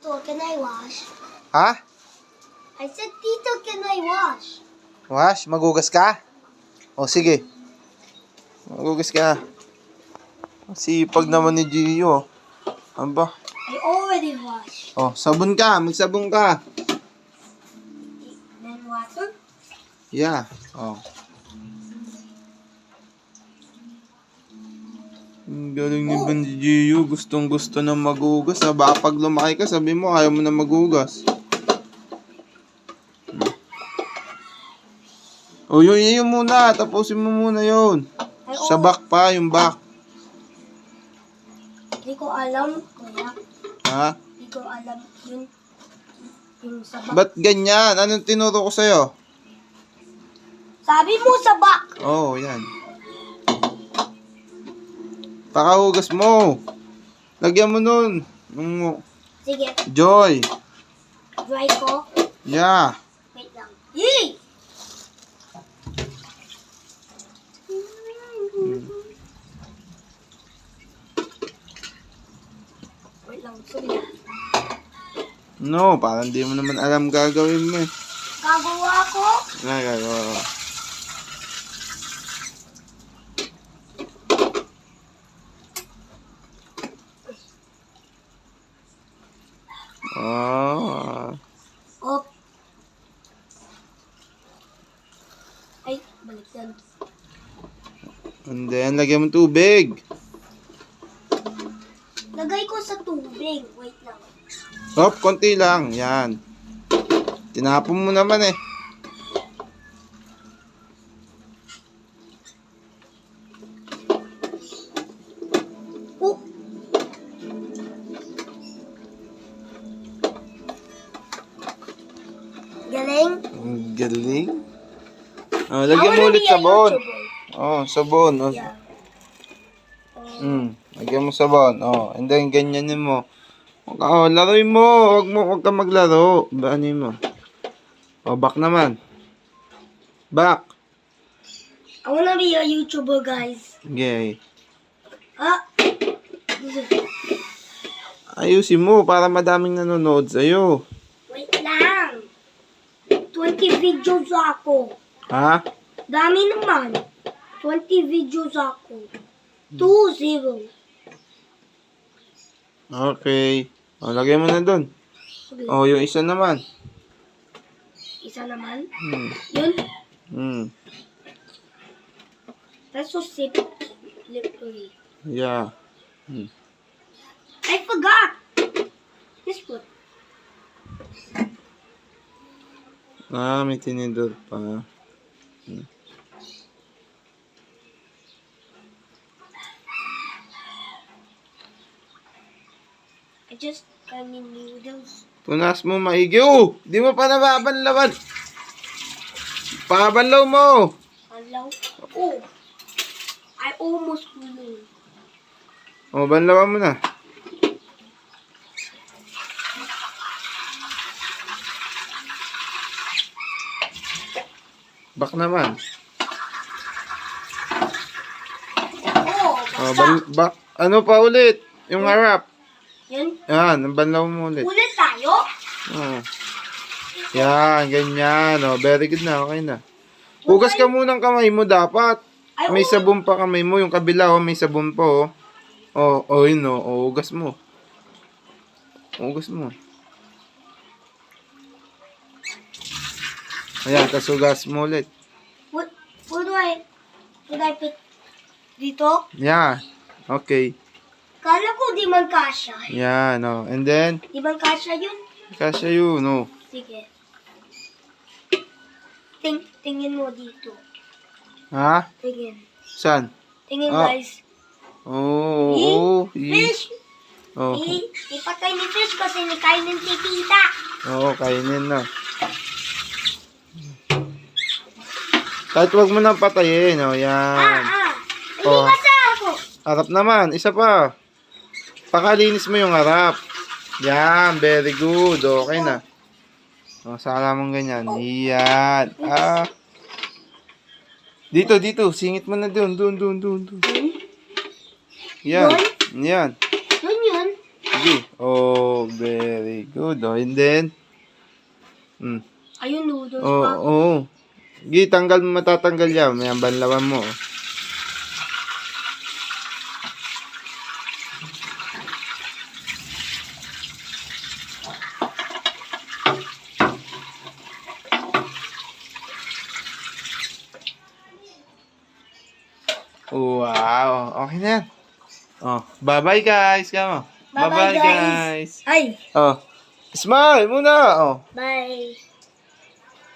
Tito, can I wash? Ha? I said, Tito, can I wash? Wash? Magugas ka? O, sige. Magugas ka. Sipag naman ni Gio. Aba. I already washed. O, sabon ka. Magsabon ka. Then water? Yeah. O. Ang galing ni Banji Gio. Gustong gusto na magugas. Baka pag lumaki ka, sabi mo, ayaw mo na magugas. O, yun muna. Tapusin mo muna yun. Sa back pa, yung back. Hindi ko alam, kuya. Ha? Hindi ko alam yun. Yung sa back. Ba't ganyan? Anong tinuro ko sa'yo? Sabi mo sa back. Oo, yan. Pakahugas mo. Lagyan mo nun. Sige, Joy. dry ko. Yeah. Wait lang. Yee! Wait lang, sorry. No, parang di mo naman alam gagawin mo eh. Gagawa ko. Gagawa ko. Oh. Op. Ay, baliktad. And then, lagyan mo tubig. Lagay ko sa tubig. Wait lang. Hop, konti lang. Yan. Tinapon mo naman eh. Oh. Galing. Ang galing. Oh, lagyan mo ulit sabon. Oh, sabon. Oh. Yeah. Lagyan mo sabon. Oh, and then ganyanin mo. Oh, laruin mo. Huwag ka maglaro. Baanin mo. Oh, back naman. Back. I wanna be a YouTuber, guys. Okay. Ah. Ayusin mo para madaming nanonood sa'yo. Wait lang. 20 videos ako. Ha? Dami naman. 20 videos ako. 2-0. Okay. O, lagay mo na dun. Okay. O, yung isa naman. Isa naman. Hmm. Yun. Hmm. That's so slippery. Yeah. Hmm. I forgot. This one. Ah, may tinidor pa. Hmm. I just got me noodles. Punas mo maigi. Oh! Di mo pa nababanlawan. Pabanlaw mo. Hello. Oh. I almost blew. O, banlawan mo na. Back naman. Oh, O, basta. back. Ano pa ulit? Yung harap. Yun. Yan, banlaw mo ulit. Ulit tayo. Oh. Yan, ganyan. Oh, very good na. Okay na. Hugas ka muna ng kamay mo dapat. May sabon pa kamay mo. Yung kabila, oh, may sabon pa, oh. Oh, oh, yun, oh. Oh, hugas mo. Hugas mo. Ayan, tas hugas mo ulit. What do I put dito? Yeah. Okay. Kala ko di man kasha. Yan, oh. And then, Di man kasha yun? kasya yun, oh. Sige. Tingin mo dito. Ha? Tingin. Saan? Tingin, Ah. guys. Oh, oh. Fish! Oh. Ipatay ni Fish kasi nikainin si Tita. Oo, kainin na. Kahit wag mo nang patayin, oh, yan. Hindi Oh. basa ako. Harap naman, isa pa. Pakalinis mo yung harap. Yan, very good. Okay na. O, sala mong ganyan. Yan. Ah. Dito, dito. Singit mo na doon. Doon. Yan. Yan. Yun yun. Sige. Oh, very good. Oh, and then, Ayun, noodles oh, pa. oh. Sige, tanggal mo, matatanggal yan. May banlawan mo. Wow. Okay na yan. Oh, bye-bye guys. Kamo. Bye-bye, Bye-bye guys. Ay, Oh. Smile muna. Oh. bye.